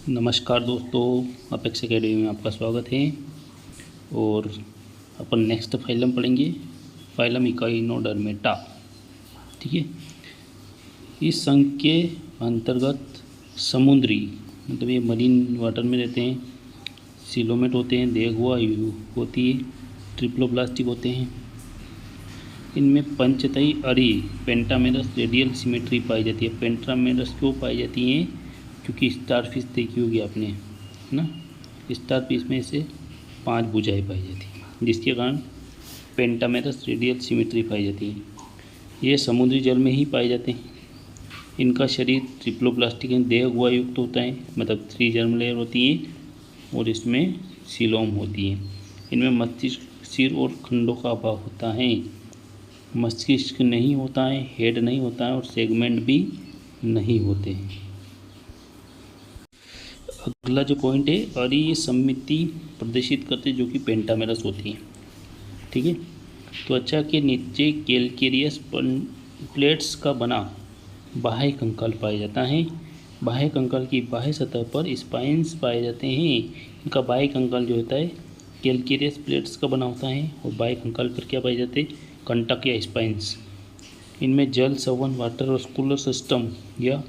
नमस्कार दोस्तों, apex academy में आपका स्वागत है। और अपन नेक्स्ट फाइलम पढ़ेंगे, फाइलम इकाइनोडर्मेटा। ठीक है। इस संघ के अंतर्गत समुद्री मतलब ये मरीन वाटर में रहते हैं, सिलोमेट होते हैं, देगुआ होती है, ट्रिप्लोब्लास्टिक होते हैं। इनमें पंचतई अरी पेंटामेरस रेडियल सिमेट्री पाई जाती है। पेंटामेरस क्यों पाई जाती है? क्योंकि स्टार फिश देखी होगी आपने, है ना। स्टार फिश में से 5 भुजाएँ पाई जाती हैं, जिसके कारण पेंटामेरस रेडियल सिमेट्री पाई जाती है। ये समुद्री जल में ही पाए जाते हैं। इनका शरीर ट्रिप्लोप्लास्टिक देह गुहा युक्त होता है, मतलब 3 जर्म लेयर होती है और इसमें सीलोम होती है। इनमें मस्तिष्क, सिर और खंडों का अभाव होता है। मस्तिष्क नहीं होता है, हेड नहीं होता है और सेगमेंट भी नहीं होते हैं। अगला जो पॉइंट है, अरीय सममिति प्रदर्शित करते जो कि पेंटामेरस होती है। ठीक है। त्वचा के नीचे कैल्केरियस प्लेट्स का बना बाह्य कंकाल पाया जाता है। बाह्य कंकाल की बाह्य सतह पर स्पाइन्स पाए जाते हैं। इनका बाह्य कंकाल जो होता है कैल्केरियस प्लेट्स का बना होता है और बाह्य कंकाल पर क्या पाए जाते हैं? कंटक या स्पाइन्स। इनमें जल संवहन वाटर वास्कुलर सिस्टम या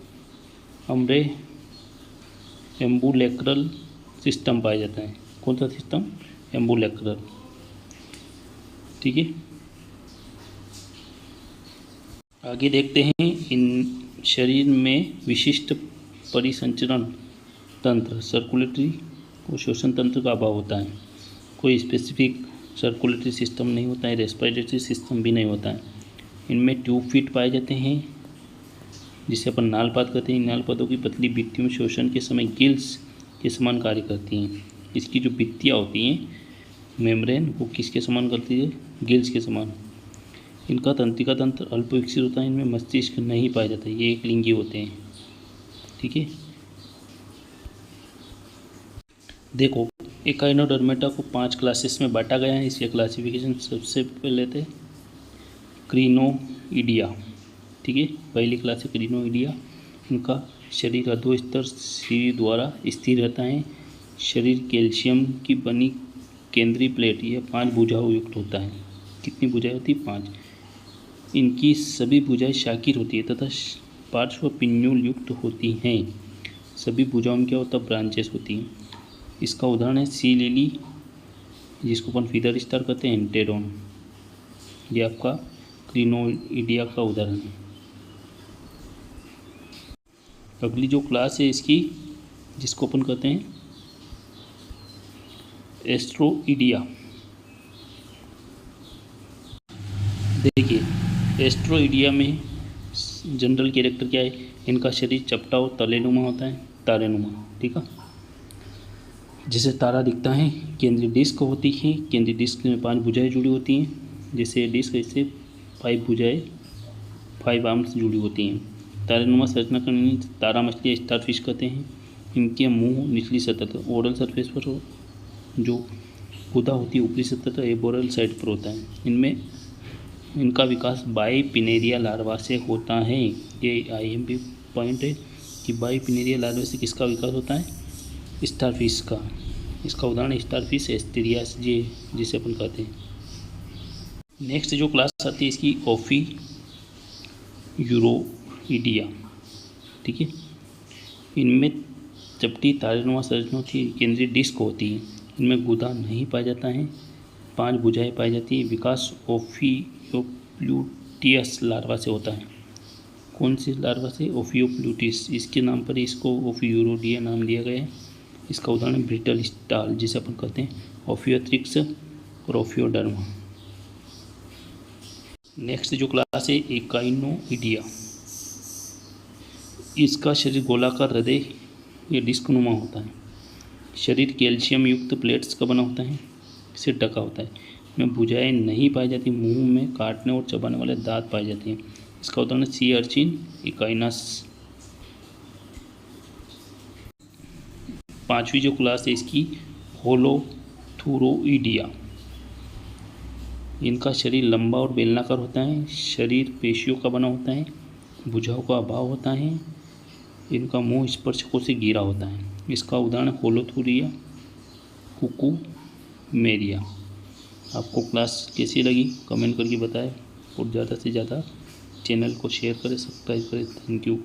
एम्बुलेक्रल सिस्टम पाया जाता है। कौन सा सिस्टम? एम्बुलेक्रल। ठीक है। आगे देखते हैं, इन शरीर में विशिष्ट परिसंचरण तंत्र, सर्कुलेटरी और श्वसन तंत्र का अभाव होता है। कोई स्पेसिफिक सर्कुलेटरी सिस्टम नहीं होता है, रेस्पिरेटरी सिस्टम भी नहीं होता है। इनमें ट्यूब फीट पाए जाते हैं, जिसे अपन नालपात कहते हैं। नालपातों की पतली भित्तियों में शोषण के समय गिल्स के समान कार्य करती हैं। इसकी जो भित्तियाँ होती हैं मेम्ब्रेन, वो किसके समान करती है? गिल्स के समान। इनका तंत्रिका तंत्र अल्प विकसित होता है। इनमें मस्तिष्क नहीं पाया जाता, ये एक लिंगी होते हैं। ठीक है। देखो, इकाइनोडर्मेटा को 5 क्लासेस में बांटा गया है। इसके क्लासिफिकेशन सबसे पहले थे क्रीनोइडिया। ठीक है। पहली क्लास है क्रीनोइडिया। इनका शरीर अधोस्तर सीढ़ी द्वारा स्थिर रहता है। शरीर कैल्शियम की बनी केंद्रीय प्लेट, यह 5 भुजाओं युक्त होता है। कितनी भुजाएं होती है? 5। इनकी सभी भुजाएं शाकिर होती है तथा पार्श्व पिन्यूल युक्त होती हैं। सभी भुजाओं में क्या होता है? ब्रांचेस होती हैं। इसका उदाहरण है सी लिली, जिसको अपन फीदर स्टार कहते हैं, एंटेरोन। ये आपका क्रीनोइडिया का उदाहरण है। अगली जो क्लास है इसकी, जिसको अपन कहते हैं एस्ट्रोइडिया। देखिए, एस्ट्रोइडिया में जनरल कैरेक्टर क्या है? इनका शरीर चपटा और तलेनुमा होता है, तारेनुमा। ठीक है। जैसे तारा दिखता है। केंद्रीय डिस्क होती है। केंद्रीय डिस्क में 5 भुजाएं जुड़ी होती हैं। जैसे डिस्क, ऐसे 5 भुजाएं, 5 आर्म्स जुड़ी होती हैं। तारेनुमा संरचना करने तारा मछली स्टार फिश कहते हैं। इनके मुंह निचली सतह ओरल सरफेस पर हो, जो गुदा होती है ऊपरी सतह एबोरल साइड पर होता है। इनमें इनका विकास बाइपिनेरिया लार्वा से होता है। ये IMP पॉइंट है कि बाइपिनेरिया लार्वा से किसका विकास होता है? स्टार फिश का। इसका उदाहरण स्टार फिश एस्टेरियास जिसे अपन कहते हैं। नेक्स्ट जो क्लास आती है इसकी ओफी यूरोइडिया। ठीक है। इनमें चपटी तारेनुमा संरचना होती है। केंद्रीय डिस्क होती है। इनमें गुदा नहीं पाया जाता है। 5 भुजाएं पाई जाती है। विकास ओफियोप्लूटियस लार्वा से होता है। कौन सी लार्वा से? ओफियोप्लूटिस। इसके नाम पर इसको ओफियूरोडिया नाम दिया गया है। इसका उदाहरण ब्रिटल स्टाल, जिसे अपन कहते हैं ओफियोथ्रिक्स और ओफियोडर्मा। नेक्स्ट जो क्लास है इकाइनोइडिया। इसका शरीर गोलाकार हृदय या डिस्कनुमा होता है। शरीर कैल्शियम युक्त प्लेट्स का बना होता है, इससे ढका होता है। इसमें भुजाएं नहीं पाई जाती। मुंह में काटने और चबाने वाले दांत पाए जाते हैं। इसका उदाहरण सी अर्चिन, इकाइनस। 5वीं जो क्लास है इसकी होलोथुरोइडिया। इनका शरीर लंबा और बेलनाकार होता है। शरीर पेशियों का बना होता है। भुजाओं का अभाव होता है। इनका मुंह स्पर्शकों से घिरा होता है। इसका उदाहरण होलोथुरिया, हुकुमेरिया। आपको क्लास कैसी लगी कमेंट करके बताएं और ज़्यादा से ज़्यादा चैनल को शेयर करें, सब्सक्राइब करें। Thank you.